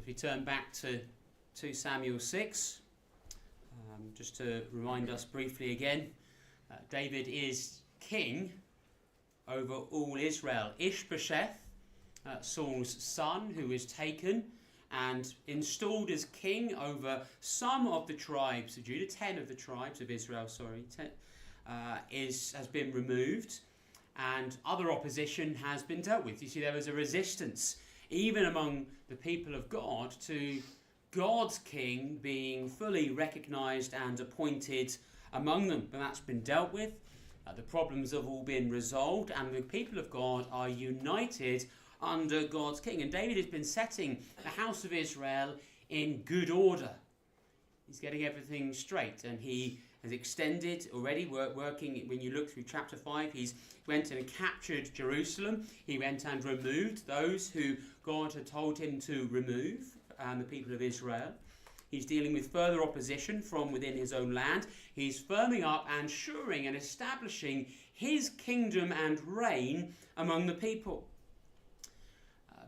As we turn back to 2 Samuel 6, just to remind us briefly again, David is king over all Israel. Ishbosheth, Saul's son, who is taken and installed as king over some of the tribes of Judah, 10 of the tribes of Israel, has been removed, and other opposition has been dealt with. You see, there was a resistance even among the people of God to God's king being fully recognised and appointed among them, but that's been dealt with. The problems have all been resolved, and the people of God are united under God's king. And David has been setting the house of Israel in good order. He's getting everything straight, and he has extended already, working, when you look through chapter 5, he's went and captured Jerusalem. He went and removed those who God had told him to remove, the people of Israel. He's dealing with further opposition from within his own land. He's firming up and shoring and establishing his kingdom and reign among the people.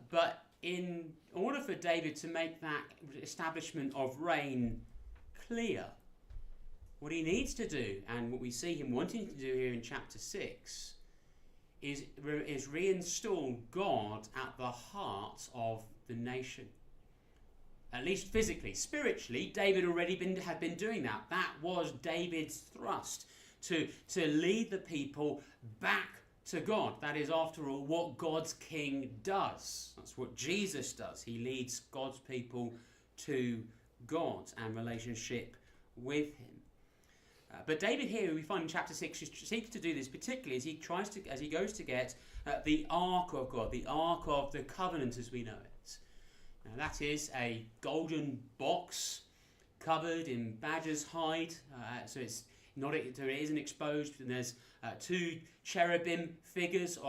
But in order for David to make that establishment of reign clear, what he needs to do, and what we see him wanting to do here in chapter 6, is reinstall God at the heart of the nation. At least physically. Spiritually, David had been doing that. That was David's thrust, to lead the people back to God. That is, after all, what God's king does. That's what Jesus does. He leads God's people to God and relationship with him. But David here, we find in chapter 6, seeks to do this particularly as he goes to get the Ark of God, the Ark of the Covenant as we know it. Now that is a golden box covered in badger's hide, so it isn't exposed, and there's 2 cherubim figures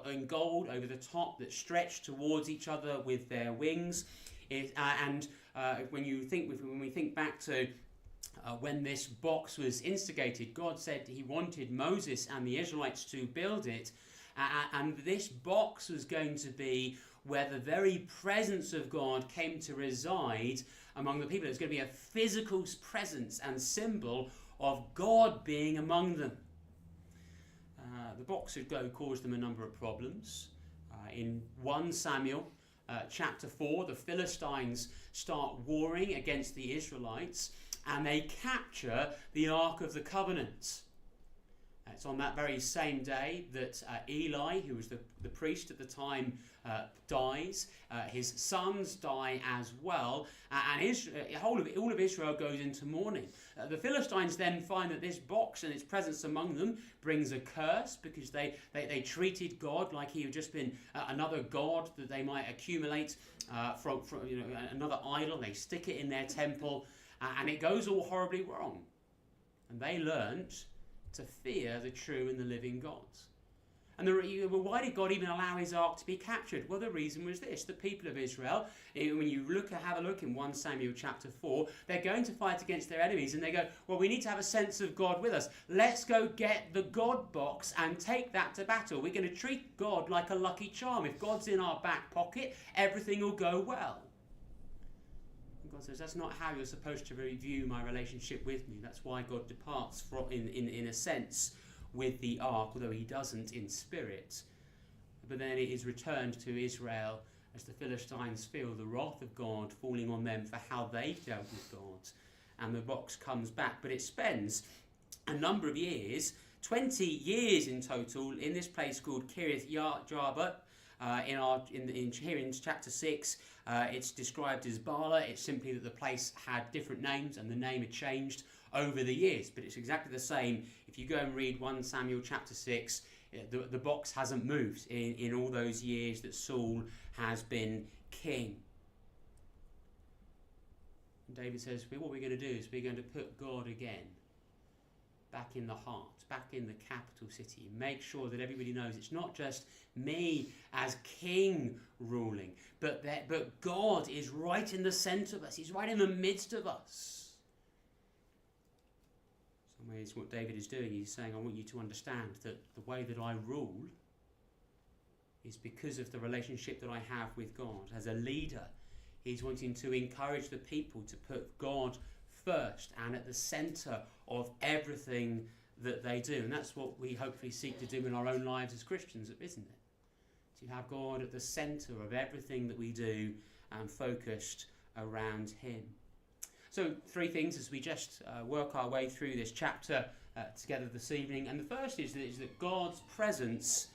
in gold over the top that stretch towards each other with their wings. When we think back to when this box was instigated, God said he wanted Moses and the Israelites to build it, and this box was going to be where the very presence of God came to reside among the people. It was going to be a physical presence and symbol of God being among them. The box would cause them a number of problems. In 1 Samuel chapter 4, the Philistines start warring against the Israelites, and they capture the Ark of the Covenant. It's on that very same day that Eli, who was the priest at the time, dies. His sons die as well, and all of Israel goes into mourning. The Philistines then find that this box and its presence among them brings a curse, because they treated God like he had just been another god that they might accumulate from another idol. They stick it in their temple, and it goes all horribly wrong. And they learnt to fear the true and the living God. And why did God even allow his ark to be captured? Well, the reason was this. The people of Israel, when you have a look in 1 Samuel chapter 4, they're going to fight against their enemies, and they go, well, we need to have a sense of God with us. Let's go get the God box and take that to battle. We're going to treat God like a lucky charm. If God's in our back pocket, everything will go well. And God says, that's not how you're supposed to review my relationship with me. That's why God departs in a sense with the ark, although he doesn't in spirit. But then it is returned to Israel as the Philistines feel the wrath of God falling on them for how they've dealt with God. And the box comes back. But it spends a number of years, 20 years in total, in this place called Kiriath Jearim. Here in chapter 6, it's described as Bala. It's simply that the place had different names and the name had changed over the years, but it's exactly the same. If you go and read 1 Samuel chapter 6, the box hasn't moved in all those years that Saul has been king. And David says, what we're going to do is we're going to put God again back in the heart, back in the capital city. Make sure that everybody knows it's not just me as king ruling, but God is right in the centre of us. He's right in the midst of us. In some ways, what David is doing, he's saying, I want you to understand that the way that I rule is because of the relationship that I have with God. As a leader, He's wanting to encourage the people to put God first and at the centre of everything that they do. And that's what we hopefully seek to do in our own lives as Christians, isn't it? To have God at the centre of everything that we do and focused around him. So 3 things as we just work our way through this chapter together this evening. And the first is that God's presence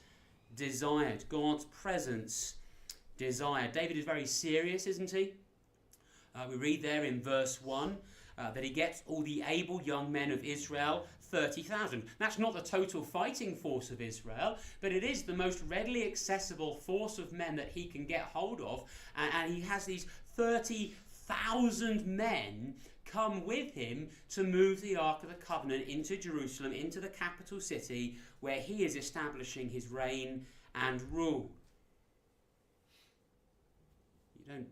desired. God's presence desired. David is very serious, isn't he? We read there in verse 1 that he gets all the able young men of Israel, 30,000. That's not the total fighting force of Israel, but it is the most readily accessible force of men that he can get hold of. And he has these 30,000 men come with him to move the Ark of the Covenant into Jerusalem, into the capital city, where he is establishing his reign and rule.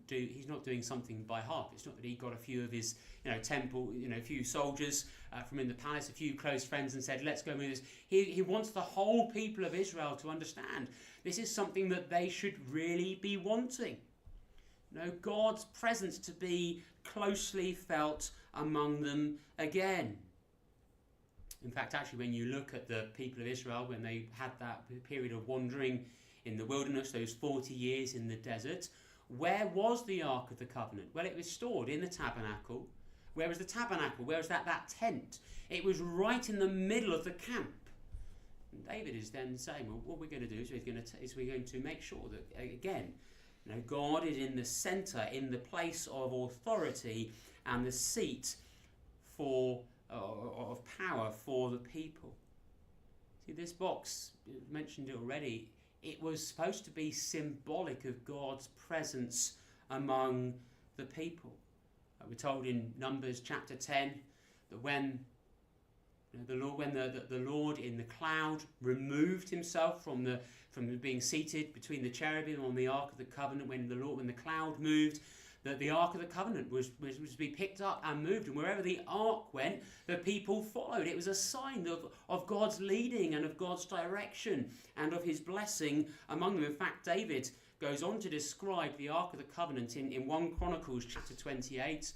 He's not doing something by half. It's not that he got a few of his a few soldiers from in the palace, a few close friends, and said, let's go with this. He wants the whole people of Israel to understand this is something that they should really be wanting. God's presence to be closely felt among them again. In fact, actually, when you look at the people of Israel, when they had that period of wandering in the wilderness, those 40 years in the desert, where was the Ark of the Covenant? Well, it was stored in the tabernacle. Where was the tabernacle? Where was that tent? It was right in the middle of the camp. And David is then saying, well, what we're going to do is we're going to make sure that, again, God is in the centre, in the place of authority and the seat of power for the people. See, this box, I mentioned it already, it was supposed to be symbolic of God's presence among the people. We're told in Numbers chapter 10 that when the Lord in the cloud removed himself from being seated between the cherubim on the Ark of the Covenant, when the cloud moved, that the Ark of the Covenant was to be picked up and moved, and wherever the Ark went, the people followed. It was a sign of God's leading and of God's direction and of his blessing among them. In fact, David goes on to describe the Ark of the Covenant in 1 Chronicles chapter 28,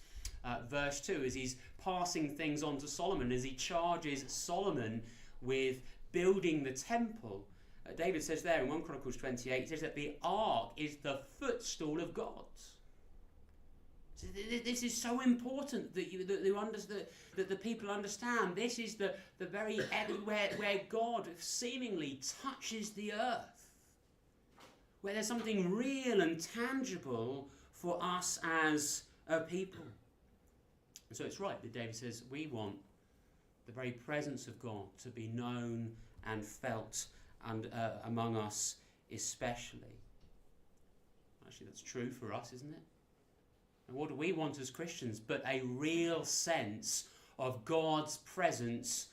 verse 2, as he's passing things on to Solomon, as he charges Solomon with building the temple. David says there in 1 Chronicles 28, he says that the Ark is the footstool of God. So this is so important that the people understand. This is the very where God seemingly touches the earth, where there's something real and tangible for us as a people. And so it's right that David says we want the very presence of God to be known and felt and among us especially. Actually, that's true for us, isn't it? And what do we want as Christians but a real sense of God's presence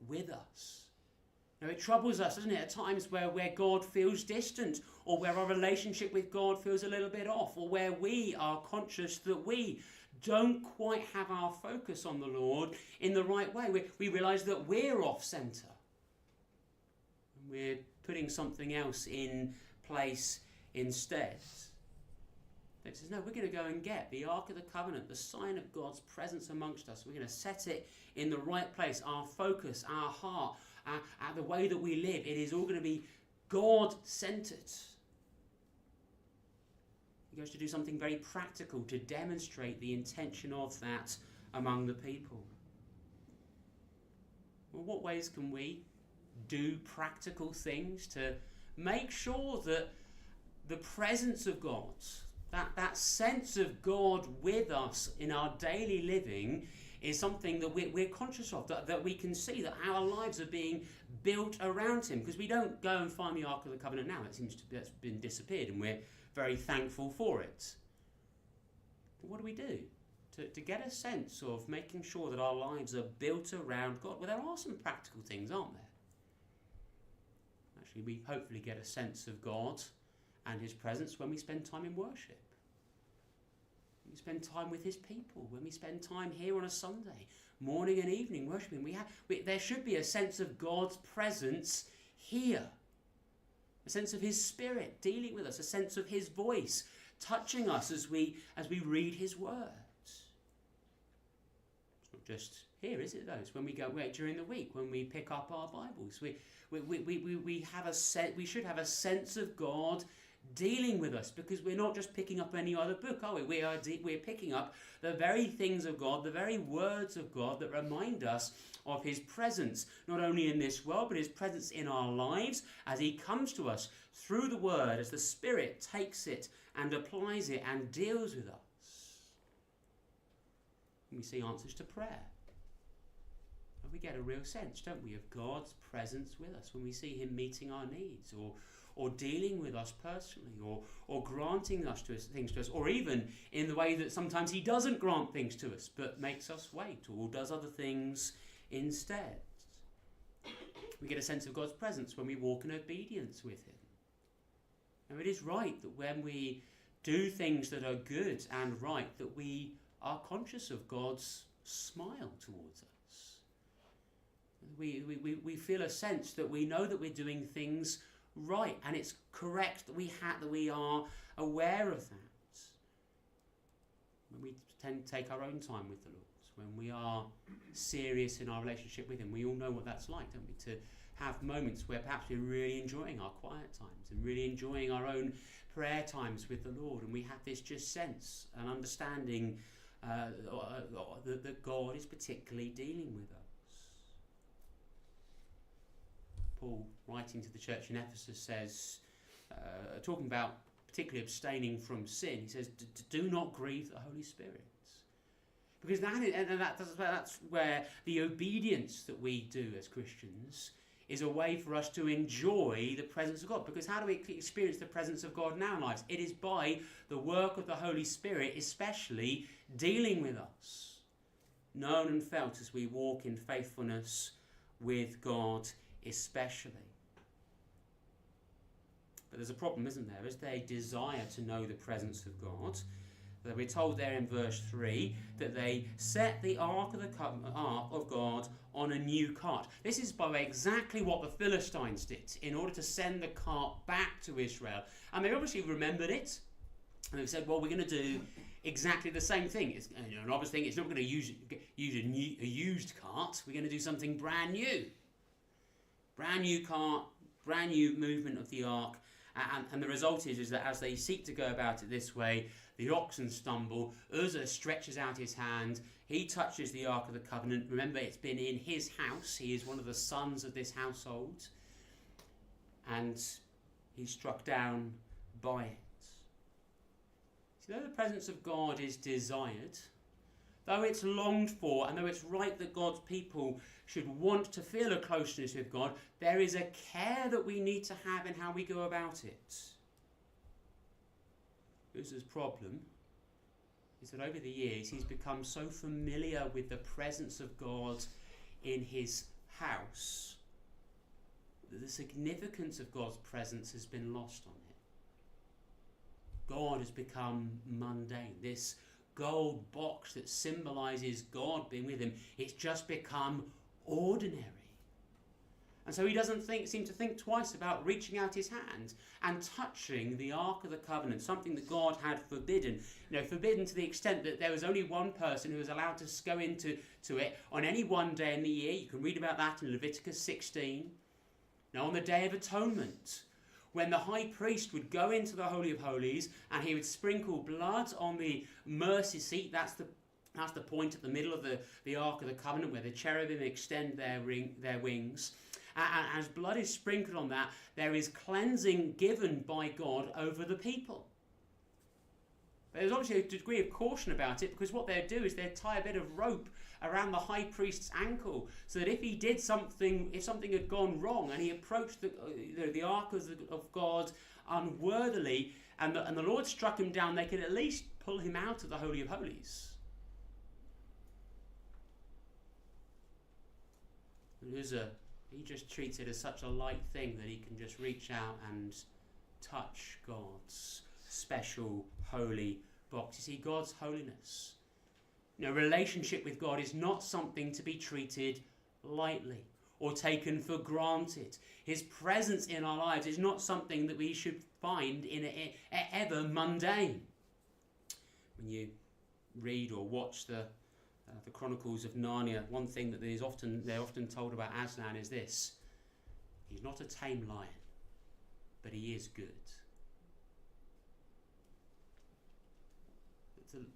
with us? Now, it troubles us, doesn't it, at times where God feels distant, or where our relationship with God feels a little bit off, or where we are conscious that we don't quite have our focus on the Lord in the right way. We realise that we're off centre. We're putting something else in place instead. It says, no, we're going to go and get the Ark of the Covenant, the sign of God's presence amongst us. We're going to set it in the right place. Our focus, our heart, the way that we live, it is all going to be God-centered. He goes to do something very practical to demonstrate the intention of that among the people. Well, what ways can we do practical things to make sure that the presence of God, that sense of God with us in our daily living, is something that we're conscious of, that we can see that our lives are being built around him? Because we don't go and find the Ark of the Covenant now. That's been disappeared, and we're very thankful for it. But what do we do to get a sense of making sure that our lives are built around God? Well, there are some practical things, aren't there? Actually, we hopefully get a sense of God and his presence when we spend time in worship. When we spend time with his people, when we spend time here on a Sunday, morning and evening worshiping. There should be a sense of God's presence here. A sense of his spirit dealing with us, a sense of his voice touching us as we read his word. It's not just here, is it though? It's when we go away during the week, when we pick up our Bibles. We should have a sense of God dealing with us, because we're not just picking up any other book, are we? We're picking up the very things of God, the very words of God that remind us of his presence, not only in this world, but his presence in our lives as he comes to us through the word, as the Spirit takes it and applies it and deals with us. We see answers to prayer. And we get a real sense, don't we, of God's presence with us when we see him meeting our needs, or dealing with us personally, or granting things to us, or even in the way that sometimes he doesn't grant things to us, but makes us wait, or does other things instead. We get a sense of God's presence when we walk in obedience with him. Now, it is right that when we do things that are good and right, that we are conscious of God's smile towards us. We feel a sense that we know that we're doing things right, and it's correct that we are aware of that. When we tend to take our own time with the Lord, when we are serious in our relationship with him, we all know what that's like, don't we? To have moments where perhaps we're really enjoying our quiet times and really enjoying our own prayer times with the Lord, and we have this just sense and understanding that God is particularly dealing with us. Paul, writing to the church in Ephesus, says, talking about particularly abstaining from sin, he says, do not grieve the Holy Spirit. Because that's where the obedience that we do as Christians is a way for us to enjoy the presence of God. Because how do we experience the presence of God in our lives? It is by the work of the Holy Spirit, especially dealing with us, known and felt as we walk in faithfulness with God especially. But there's a problem, isn't there? Is they desire to know the presence of God. We're told there in verse 3 that they set the ark of God on a new cart. This is, by the way, exactly what the Philistines did in order to send the cart back to Israel. And they obviously remembered it. And they've said, well, we're going to do exactly the same thing. It's an obvious thing. It's not going to use a used cart. We're going to do something brand new. Brand new cart, brand new movement of the ark. And the result is that as they seek to go about it this way, the oxen stumble. Uzzah stretches out his hand. He touches the Ark of the Covenant. Remember, it's been in his house. He is one of the sons of this household. And he's struck down by it. See, though the presence of God is desired, though it's longed for, and though it's right that God's people should want to feel a closeness with God, there is a care that we need to have in how we go about it. Uzzah's problem is that over the years he's become so familiar with the presence of God in his house that the significance of God's presence has been lost on him. God has become mundane. This gold box that symbolises God being with him, it's just become ordinary. And so he doesn't seem to think twice about reaching out his hand and touching the Ark of the Covenant, something that God had forbidden. Forbidden to the extent that there was only one person who was allowed to go into it on any one day in the year. You can read about that in Leviticus 16. Now, on the Day of Atonement, when the high priest would go into the Holy of Holies and he would sprinkle blood on the mercy seat, that's the point at the middle of the Ark of the Covenant where the cherubim extend their wings. And as blood is sprinkled on that, there is cleansing given by God over the people. But there's obviously a degree of caution about it, because what they'd do is they'd tie a bit of rope around the high priest's ankle, so that if he did something, if something had gone wrong and he approached the Ark of God unworthily, and the Lord struck him down, they could at least pull him out of the Holy of Holies. He just treats it as such a light thing that he can just reach out and touch God's special holy box. You see, God's holiness, relationship with God is not something to be treated lightly. or taken for granted. His presence in our lives is not something that we should find in ever mundane. When you read or watch the Chronicles of Narnia, one thing that they're often told about Aslan is this: he's not a tame lion, but he is good.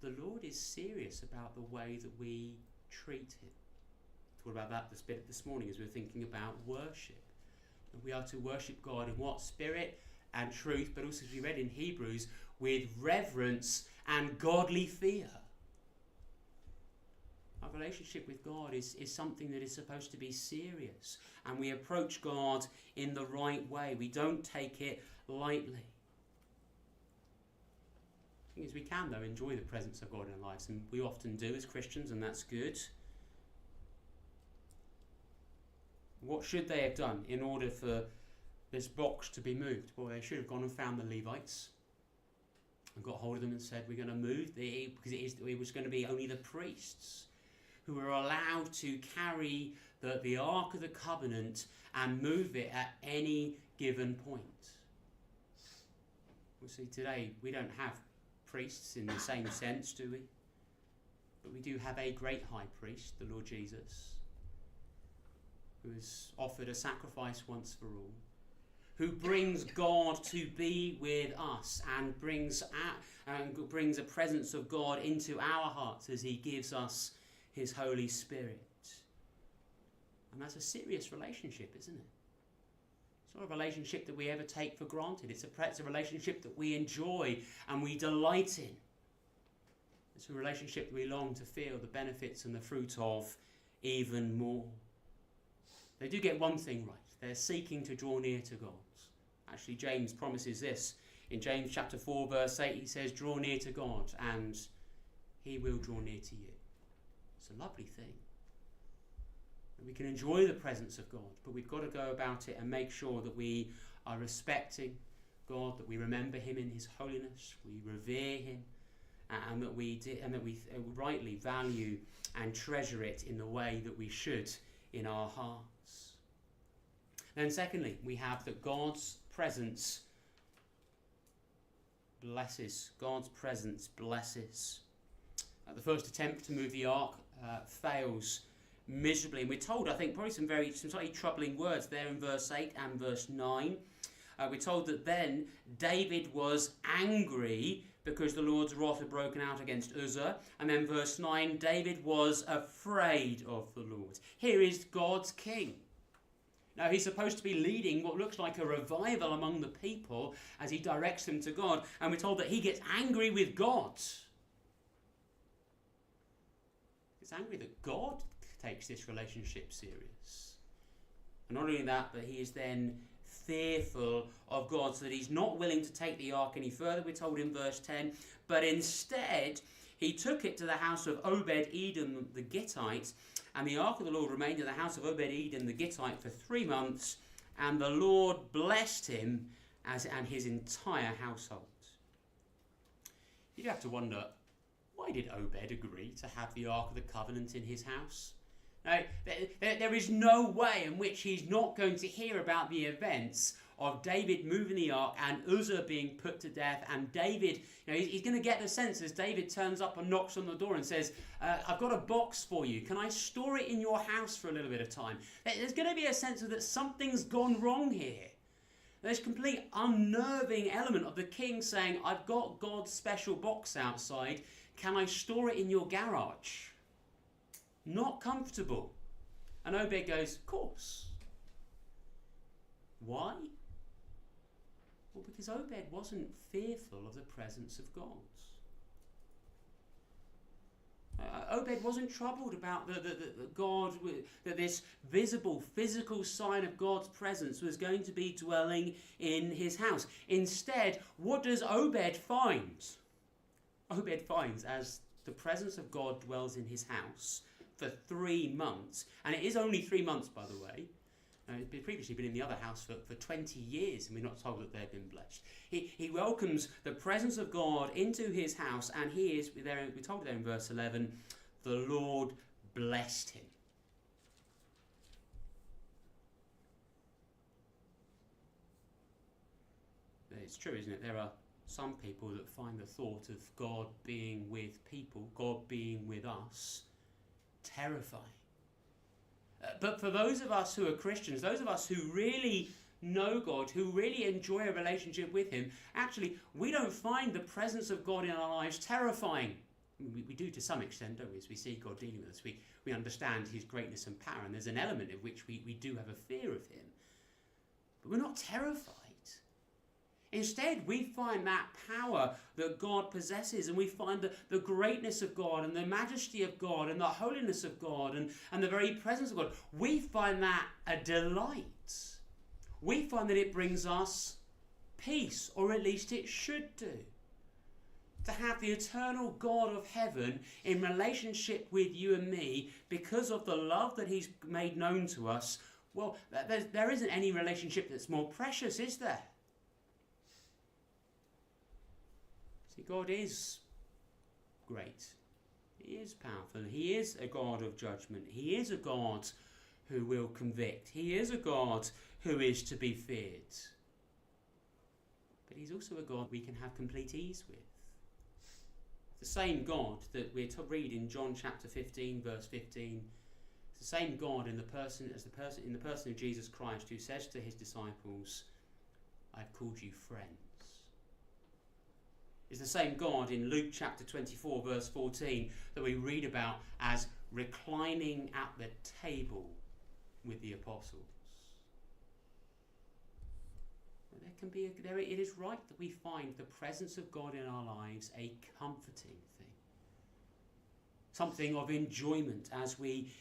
The Lord is serious about the way that we treat him. Thought about that this morning as we were thinking about worship. And we are to worship God in what? Spirit and truth, but also, as we read in Hebrews, with reverence and godly fear. Our relationship with God is something that is supposed to be serious, and we approach God in the right way. We don't take it lightly. The thing is, we can, though, enjoy the presence of God in our lives, and we often do as Christians, and that's good. What should they have done in order for this box to be moved? Well, they should have gone and found the Levites and got hold of them and said, we're going to move because it was going to be only the priests who were allowed to carry the Ark of the Covenant and move it at any given point. Well, see, today we don't have priests in the same sense, do we? But we do have a great high priest, the Lord Jesus, who has offered a sacrifice once for all, who brings God to be with us and brings a presence of God into our hearts as he gives us his Holy Spirit. And that's a serious relationship, isn't it? It's not a relationship that we ever take for granted. It's a relationship that we enjoy and we delight in. It's a relationship that we long to feel the benefits and the fruit of even more. They do get one thing right. They're seeking to draw near to God. Actually, James promises this. In James chapter 4, verse 8, he says, draw near to God and he will draw near to you. It's a lovely thing. And we can enjoy the presence of God, but we've got to go about it and make sure that we are respecting God, that we remember him in his holiness, we revere him, and that we rightly value and treasure it in the way that we should in our hearts. Then secondly, we have that God's presence blesses. God's presence blesses. The first attempt to move the ark fails miserably. And we're told, I think, probably some slightly troubling words there in verse 8 and verse 9. We're told that then David was angry because the Lord's wrath had broken out against Uzzah. And then verse 9, David was afraid of the Lord. Here is God's king. Now, he's supposed to be leading what looks like a revival among the people as he directs them to God. And we're told that he gets angry with God. He's angry that God takes this relationship serious. And not only that, but he is then fearful of God, so that he's not willing to take the ark any further, we're told in verse 10. But instead, he took it to the house of Obed-Edom the Gittite, and the ark of the Lord remained in the house of Obed-Edom the Gittite for 3 months, and the Lord blessed him and his entire household. You'd have to wonder, why did Obed agree to have the Ark of the Covenant in his house? Now, there is no way in which he's not going to hear about the events of David moving the ark and Uzzah being put to death, and David, he's going to get the sense as David turns up and knocks on the door and says, I've got a box for you. Can I store it in your house for a little bit of time? There's going to be a sense of that something's gone wrong here. There's a complete unnerving element of the king saying, I've got God's special box outside. Can I store it in your garage? Not comfortable. And Obed goes, of course. Why? Well, because Obed wasn't fearful of the presence of God. Obed wasn't troubled about that this visible, physical sign of God's presence was going to be dwelling in his house. Instead, what does Obed find? Obed finds, as the presence of God dwells in his house for 3 months, and it is only 3 months, by the way. He'd previously been in the other house for 20 years, and we're not told that they've been blessed. He welcomes the presence of God into his house, and we're told there in verse 11, the Lord blessed him. It's true, isn't it? There are some people that find the thought of God being with people, God being with us, terrifying. But for those of us who are Christians, those of us who really know God, who really enjoy a relationship with him, actually, we don't find the presence of God in our lives terrifying. We do to some extent, don't we? As we see God dealing with us, we understand his greatness and power, and there's an element of which we do have a fear of him. But we're not terrified. Instead, we find that power that God possesses, and we find the greatness of God and the majesty of God and the holiness of God and the very presence of God. We find that a delight. We find that it brings us peace, or at least it should do. To have the eternal God of heaven in relationship with you and me because of the love that he's made known to us, well, there isn't any relationship that's more precious, is there? See, God is great. He is powerful. He is a God of judgment. He is a God who will convict. He is a God who is to be feared. But he's also a God we can have complete ease with. The same God that we're to read in John chapter 15, verse 15. It's the same God in the person of Jesus Christ, who says to his disciples, "I've called you friends." It's the same God in Luke chapter 24, verse 14, that we read about as reclining at the table with the apostles. It is right that we find the presence of God in our lives a comforting thing. Something of enjoyment as we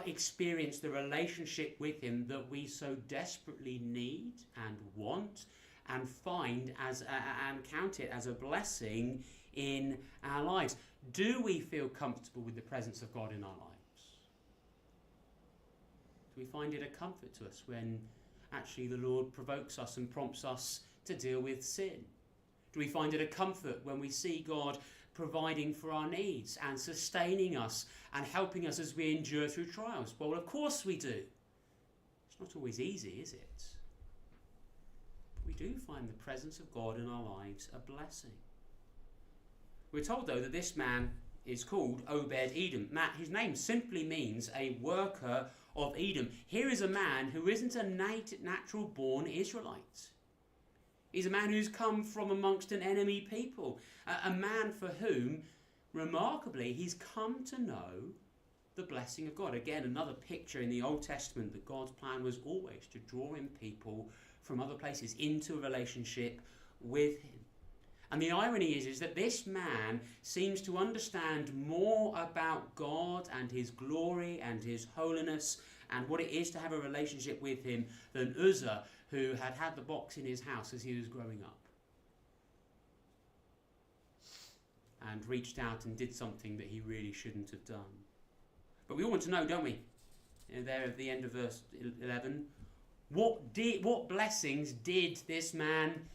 experience the relationship with him that we so desperately need and want and find and count it as a blessing in our lives. Do we feel comfortable with the presence of God in our lives? Do we find it a comfort to us when actually the Lord provokes us and prompts us to deal with sin? Do we find it a comfort when we see God providing for our needs and sustaining us and helping us as we endure through trials? Well, of course we do. It's not always easy, is it? But we do find the presence of God in our lives a blessing. We're told, though, that this man is called Obed-Edom. His name simply means a worker of Edom. Here is a man who isn't a natural-born Israelite. He's a man who's come from amongst an enemy people. A man for whom, remarkably, he's come to know the blessing of God. Again, another picture in the Old Testament that God's plan was always to draw in people from other places into a relationship with him. And the irony is that this man seems to understand more about God and his glory and his holiness and what it is to have a relationship with him than Uzzah, who had the box in his house as he was growing up and reached out and did something that he really shouldn't have done. But we all want to know, don't we? There at the end of verse 11, what blessings did this man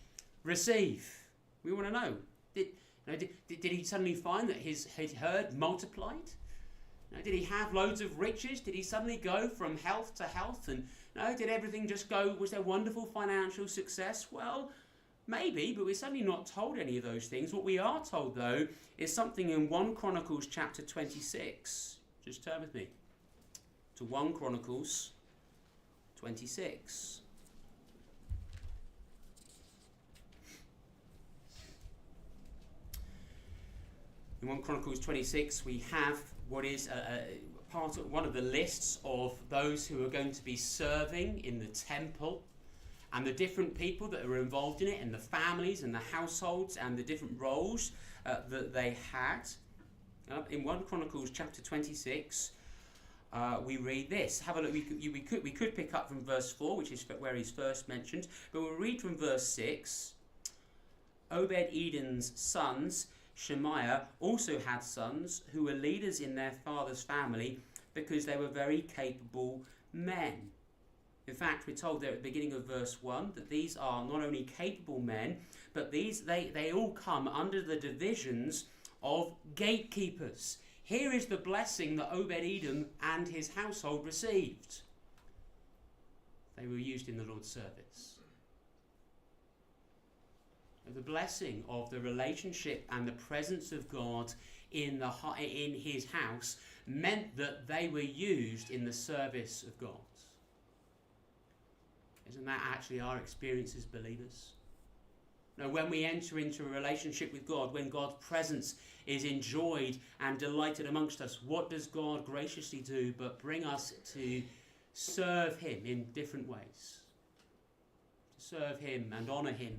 receive? We want to know. Did he suddenly find that his herd multiplied? Did he have loads of riches? Did he suddenly go from health to health? And did everything just go? Was there wonderful financial success? Well, maybe, but we're certainly not told any of those things. What we are told, though, is something in 1 Chronicles chapter 26. Just turn with me to 1 Chronicles 26. In 1 Chronicles 26, we have what is one of the lists of those who are going to be serving in the temple, and the different people that are involved in it, and the families and the households and the different roles that they had. In 1 Chronicles chapter 26, we read this. Have a look. We could pick up from verse 4, which is where he's first mentioned, but we'll read from verse 6. Obed-Edom's sons, Shemaiah, also had sons who were leaders in their father's family because they were very capable men. In fact, we're told there at the beginning of verse 1 that these are not only capable men, but they all come under the divisions of gatekeepers. Here is the blessing that Obed-Edom and his household received. They were used in the Lord's service. The blessing of the relationship and the presence of God in his house meant that they were used in the service of God. Isn't that actually our experience as believers? Now, when we enter into a relationship with God, when God's presence is enjoyed and delighted amongst us, what does God graciously do but bring us to serve him in different ways? To serve him and honour him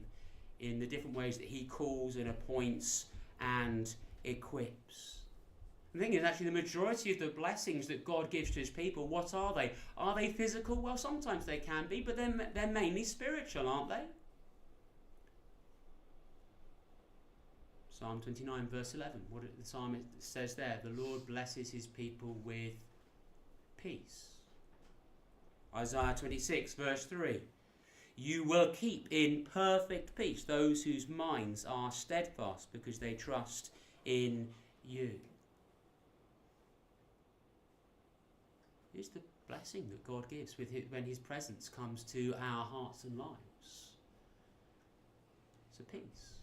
in the different ways that he calls and appoints and equips. The thing is, actually, the majority of the blessings that God gives to his people, what are they? Are they physical? Well, sometimes they can be, but they're mainly spiritual, aren't they? Psalm 29, verse 11, what the psalmist says there, the Lord blesses his people with peace. Isaiah 26, verse 3, you will keep in perfect peace those whose minds are steadfast because they trust in you. Here's the blessing that God gives when his presence comes to our hearts and lives. It's a peace.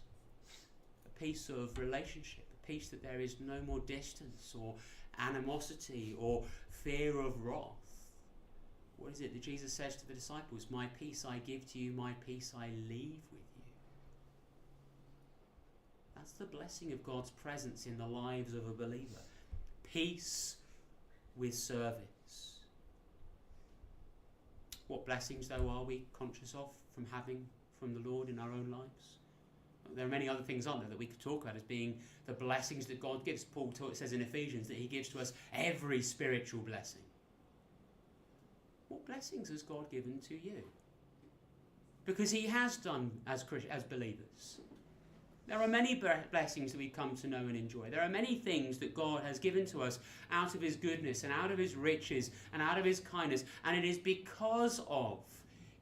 A peace of relationship. A peace that there is no more distance or animosity or fear of wrath. What is it that Jesus says to the disciples? My peace I give to you, my peace I leave with you. That's the blessing of God's presence in the lives of a believer. Peace with service. What blessings, though, are we conscious of from having from the Lord in our own lives? There are many other things, aren't there, that we could talk about as being the blessings that God gives. Paul says in Ephesians that he gives to us every spiritual blessing. What blessings has God given to you? Because he has done as believers. There are many blessings that we come to know and enjoy. There are many things that God has given to us out of his goodness and out of his riches and out of his kindness. And it is because of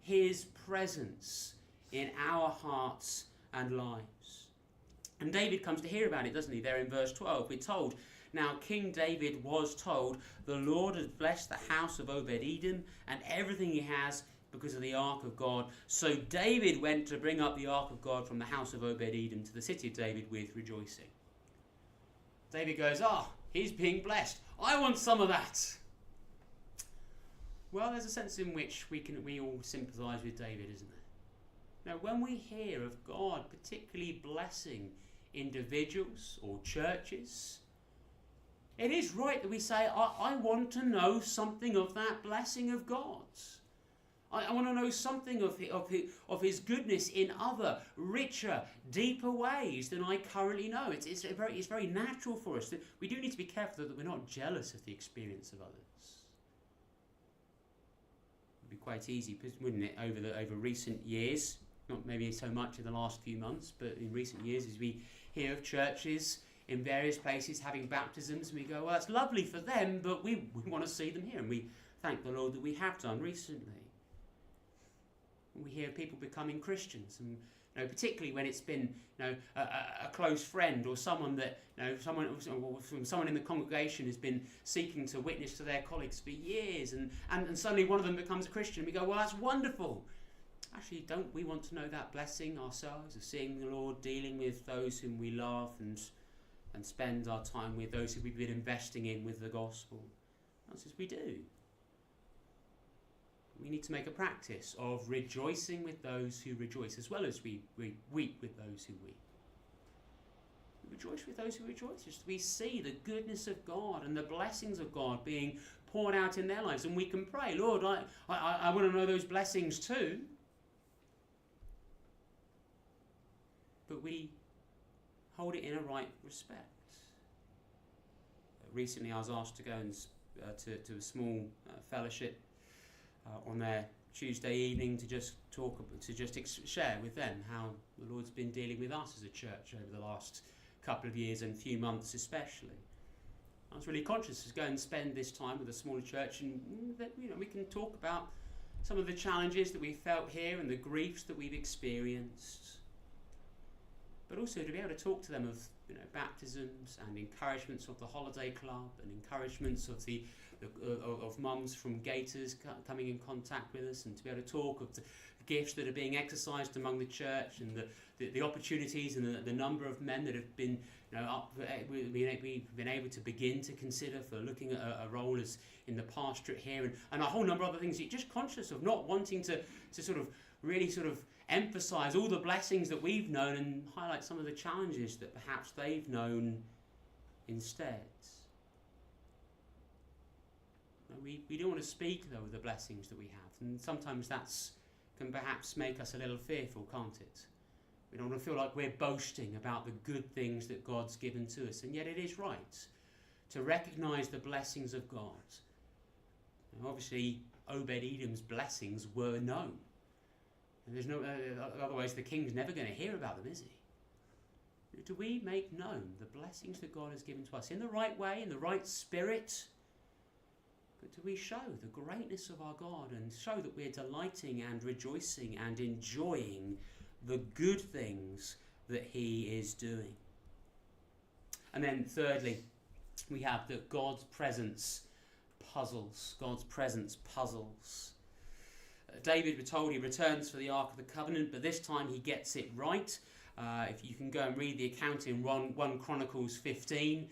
his presence in our hearts and lives. And David comes to hear about it, doesn't he? There in verse 12, we're told, now King David was told, the Lord has blessed the house of Obed-Edom and everything he has because of the ark of God. So David went to bring up the ark of God from the house of Obed-Edom to the city of David with rejoicing. David goes, he's being blessed. I want some of that. Well, there's a sense in which we all sympathise with David, isn't there? Now, when we hear of God particularly blessing individuals or churches, it is right that we say, I want to know something of that blessing of God. I want to know something of his goodness in other, richer, deeper ways than I currently know. It's very natural for us. We do need to be careful that we're not jealous of the experience of others. It would be quite easy, wouldn't it, over recent years, not maybe so much in the last few months, but in recent years, as we hear of churches in various places having baptisms, and we go, well, that's lovely for them, but we want to see them here, and we thank the Lord that we have done recently. We hear people becoming Christians, and particularly when it's been a close friend or someone that someone in the congregation has been seeking to witness to their colleagues for years, and suddenly one of them becomes a Christian. We go, well, that's wonderful. Actually, don't we want to know that blessing ourselves of seeing the Lord dealing with those whom we love and spend our time with, those who we've been investing in with the gospel? That's as we do. We need to make a practice of rejoicing with those who rejoice, as well as we weep with those who weep. We rejoice with those who rejoice, as we see the goodness of God and the blessings of God being poured out in their lives. And we can pray, Lord, I want to know those blessings too. But we hold it in a right respect. Recently I was asked to go to a small fellowship on their Tuesday evening to just share with them how the Lord's been dealing with us as a church over the last couple of years and few months especially. I was really conscious to go and spend this time with a smaller church, and that, we can talk about some of the challenges that we felt here and the griefs that we've experienced, but also to be able to talk to them of baptisms and encouragements of the holiday club and encouragements of mums from Gators coming in contact with us, and to be able to talk of gifts that are being exercised among the church, and the opportunities and the number of men that have been, we've been able to begin to consider for looking at a role as in the pastorate here, and a whole number of other things. You're just conscious of not wanting to sort of really sort of emphasize all the blessings that we've known and highlight some of the challenges that perhaps they've known instead. We don't want to speak, though, of the blessings that we have. And sometimes that's can perhaps make us a little fearful, can't it? We don't want to feel like we're boasting about the good things that God's given to us. And yet it is right to recognise the blessings of God. And obviously, Obed-Edom's blessings were known. And there's no otherwise the king's never going to hear about them, is he? Do we make known the blessings that God has given to us in the right way, in the right spirit? But do we show the greatness of our God and show that we're delighting and rejoicing and enjoying the good things that he is doing? And then thirdly, we have that God's presence puzzles. God's presence puzzles. David, we're told, he returns for the Ark of the Covenant, but this time he gets it right. If you can go and read the account in 1 Chronicles 15,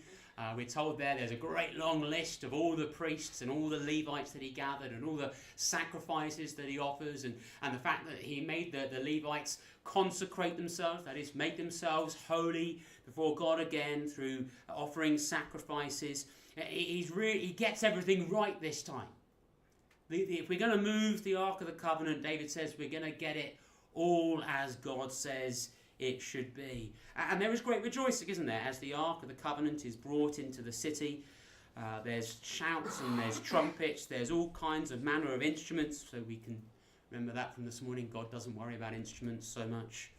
we're told there's a great long list of all the priests and all the Levites that he gathered and all the sacrifices that he offers, and the fact that he made the Levites consecrate themselves, that is, make themselves holy before God again through offering sacrifices. He gets everything right this time. If we're going to move the Ark of the Covenant, David says we're going to get it all as God says it should be. And there is great rejoicing, isn't there, as the Ark of the Covenant is brought into the city. There's shouts and there's trumpets, there's all kinds of manner of instruments, so we can remember that from this morning. God doesn't worry about instruments so much.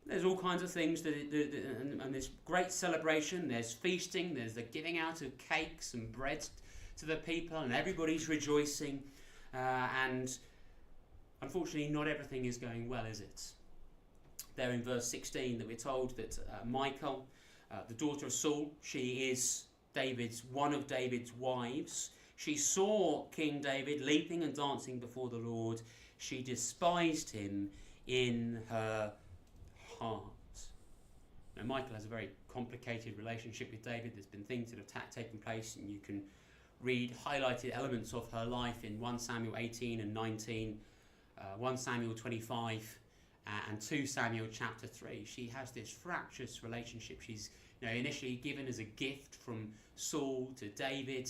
There's all kinds of things, and there's great celebration, there's feasting, there's the giving out of cakes and bread to the people, and everybody's rejoicing. And unfortunately, not everything is going well, is it? There in verse 16 that we're told that Michal, the daughter of Saul, she is one of David's wives. She saw King David leaping and dancing before the Lord. She despised him in her heart. Now, Michal has a very complicated relationship with David. There's been things that have taken place, and you can read highlighted elements of her life in 1 Samuel 18 and 19, 1 Samuel 25, and 2 Samuel chapter 3. She has this fractious relationship. She's initially given as a gift from Saul to David,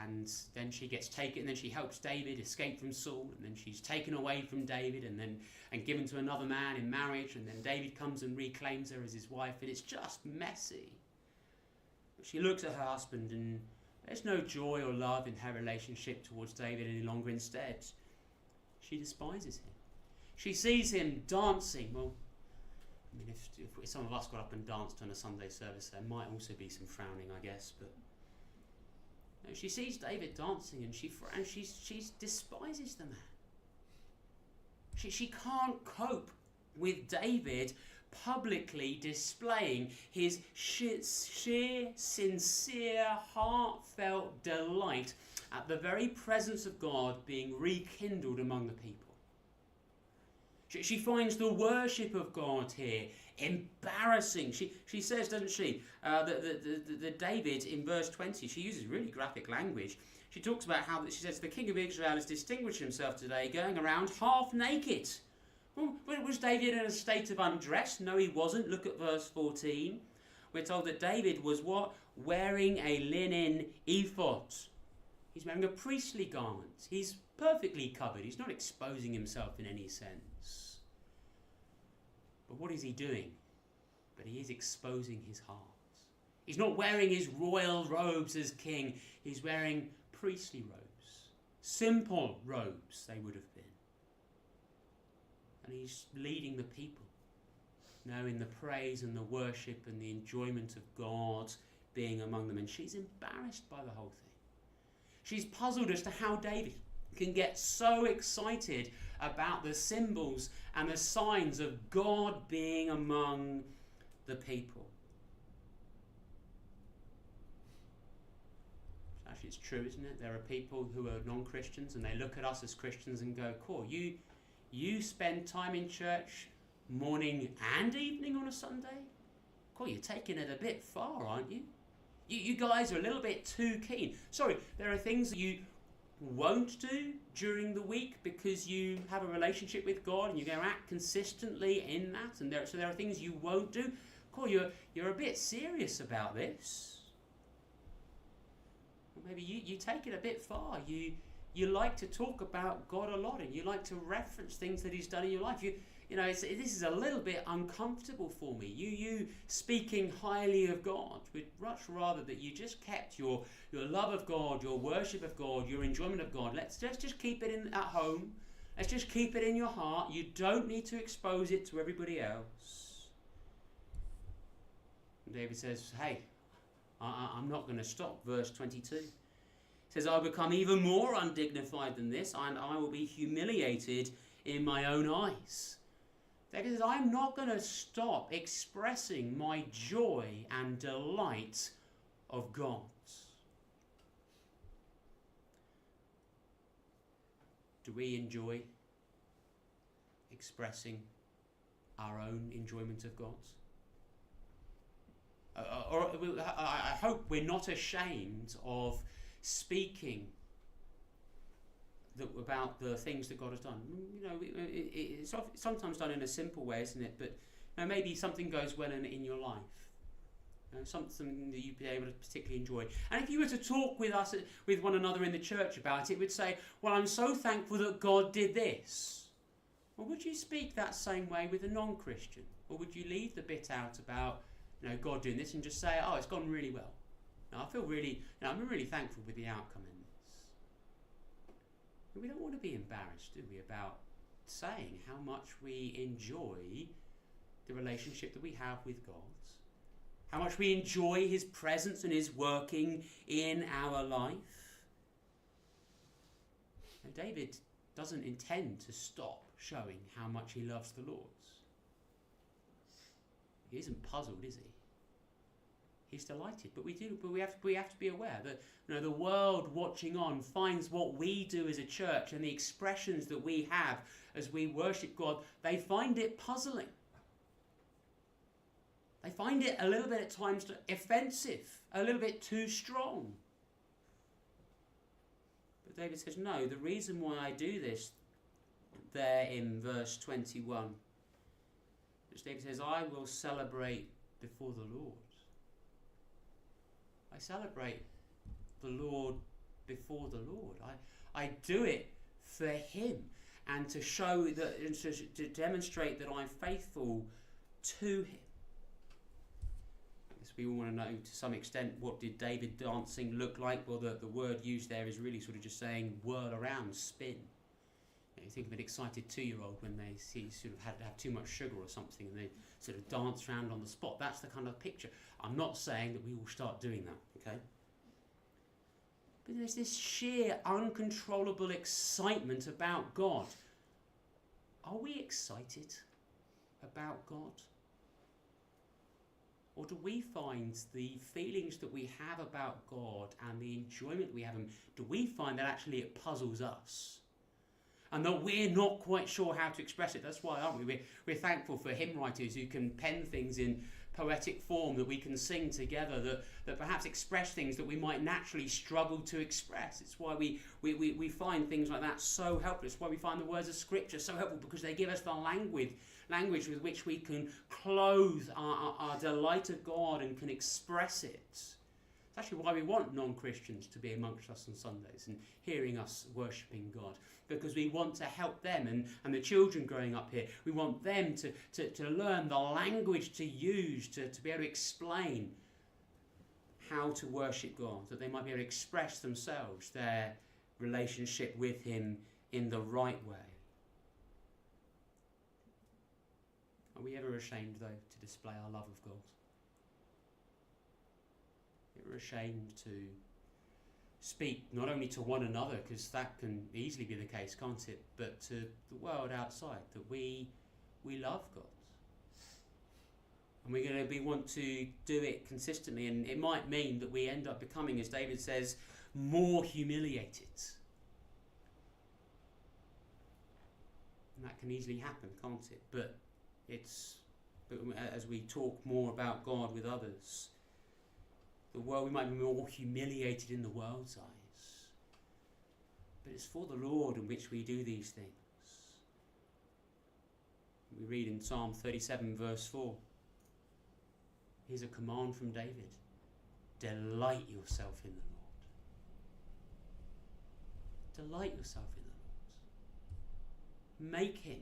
and then she gets taken, and then she helps David escape from Saul, and then she's taken away from David and given to another man in marriage, and then David comes and reclaims her as his wife, and it's just messy. But she looks at her husband, and there's no joy or love in her relationship towards David any longer. Instead, she despises him. She sees him dancing. Well, I mean, if some of us got up and danced on a Sunday service, there might also be some frowning, I guess. But no, she sees David dancing, and she despises the man. She can't cope with David publicly displaying his sheer, sincere, heartfelt delight at the very presence of God being rekindled among the people. She finds the worship of God here embarrassing. She says, doesn't she, that David in verse 20, she uses really graphic language. She talks about how she says the king of Israel has distinguished himself today going around half naked. Well, was David in a state of undress? No, he wasn't. Look at verse 14. We're told that David was what? Wearing a linen ephod. He's wearing a priestly garment. He's perfectly covered. He's not exposing himself in any sense. But what is he doing? But he is exposing his heart. He's not wearing his royal robes as king. He's wearing priestly robes. Simple robes, they would have been. And he's leading the people now in the praise and the worship and the enjoyment of God being among them. And she's embarrassed by the whole thing. She's puzzled as to how David can get so excited about the symbols and the signs of God being among the people. Actually, it's true, isn't it? There are people who are non-Christians, and they look at us as Christians and go, "Cool, you You spend time in church morning and evening on a Sunday? Cool, you're taking it a bit far, aren't you? You guys are a little bit too keen. Sorry, there are things that you won't do during the week because you have a relationship with God and you're going to act consistently in that, and so there are things you won't do. Cool, you're a bit serious about this. Or maybe you take it a bit far. You like to talk about God a lot, and you like to reference things that He's done in your life. This is a little bit uncomfortable for me. You speaking highly of God. We'd much rather that you just kept your love of God, your worship of God, your enjoyment of God. Let's just keep it at home. Let's just keep it in your heart. You don't need to expose it to everybody else. And David says, hey, I'm not going to stop. Verse 22 says, I'll become even more undignified than this, and I will be humiliated in my own eyes. David says, I'm not going to stop expressing my joy and delight of God. Do we enjoy expressing our own enjoyment of God? I hope we're not ashamed of speaking about the things that God has done. It's sometimes done in a simple way, isn't it? But maybe something goes well in your life. Something that you'd be able to particularly enjoy. And if you were to talk with one another in the church about it, would say, well, I'm so thankful that God did this. Or would you speak that same way with a non-Christian? Or would you leave the bit out about God doing this and just say, oh, it's gone really well? I feel really, I'm really thankful with the outcome in this. But we don't want to be embarrassed, do we, about saying how much we enjoy the relationship that we have with God, how much we enjoy His presence and His working in our life. Now, David doesn't intend to stop showing how much he loves the Lord. He isn't puzzled, is he? He's delighted, but we have to be aware that the world watching on finds what we do as a church and the expressions that we have as we worship God, they find it puzzling. They find it a little bit at times offensive, a little bit too strong. But David says, no, the reason why I do this there in verse 21, which David says, I will celebrate before the Lord. I celebrate the Lord before the Lord. I do it for Him and to show that, and to demonstrate that I'm faithful to Him. I guess we all want to know to some extent, what did David dancing look like? Well, the word used there is really sort of just saying whirl around, spin. You think of an excited 2-year-old when they see sort of had to have too much sugar or something and they sort of dance around on the spot. That's the kind of picture. I'm not saying that we will start doing that, okay? But there's this sheer uncontrollable excitement about God. Are we excited about God? Or do we find the feelings that we have about God and the enjoyment we have, do we find that actually it puzzles us? And that we're not quite sure how to express it. That's why, aren't we? We're thankful for hymn writers who can pen things in poetic form that we can sing together, that perhaps express things that we might naturally struggle to express. It's why we find things like that so helpful. It's why we find the words of Scripture so helpful, because they give us the language with which we can clothe our delight of God and can express it. It's actually why we want non-Christians to be amongst us on Sundays and hearing us worshipping God, because we want to help them and the children growing up here. We want them to learn the language to use to be able to explain how to worship God, that they might be able to express themselves, their relationship with Him in the right way. Are we ever ashamed, though, to display our love of God? We're ashamed to speak not only to one another, because that can easily be the case, can't it, but to the world outside, that we love God. And we're going to want to do it consistently, and it might mean that we end up becoming, as David says, more humiliated. And that can easily happen, can't it? But as we talk more about God with others, the world, we might be more humiliated in the world's eyes. But it's for the Lord in which we do these things. We read in Psalm 37 verse 4. Here's a command from David. Delight yourself in the Lord. Delight yourself in the Lord. Make him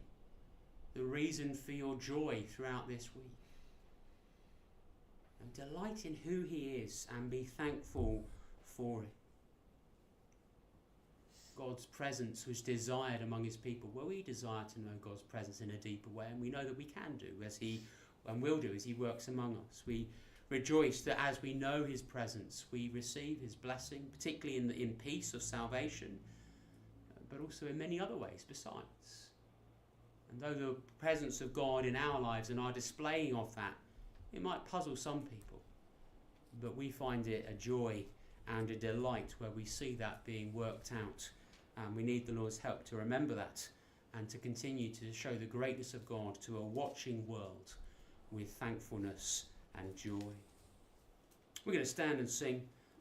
the reason for your joy throughout this week. And delight in who he is and be thankful for it. God's presence was desired among his people. Well, we desire to know God's presence in a deeper way, and we know that we can do, as he and will do, as he works among us. We rejoice that as we know his presence, we receive his blessing, particularly in peace of salvation, but also in many other ways besides. And though the presence of God in our lives and our displaying of that, it might puzzle some people, but we find it a joy and a delight where we see that being worked out. And we need the Lord's help to remember that and to continue to show the greatness of God to a watching world with thankfulness and joy. We're going to stand and sing.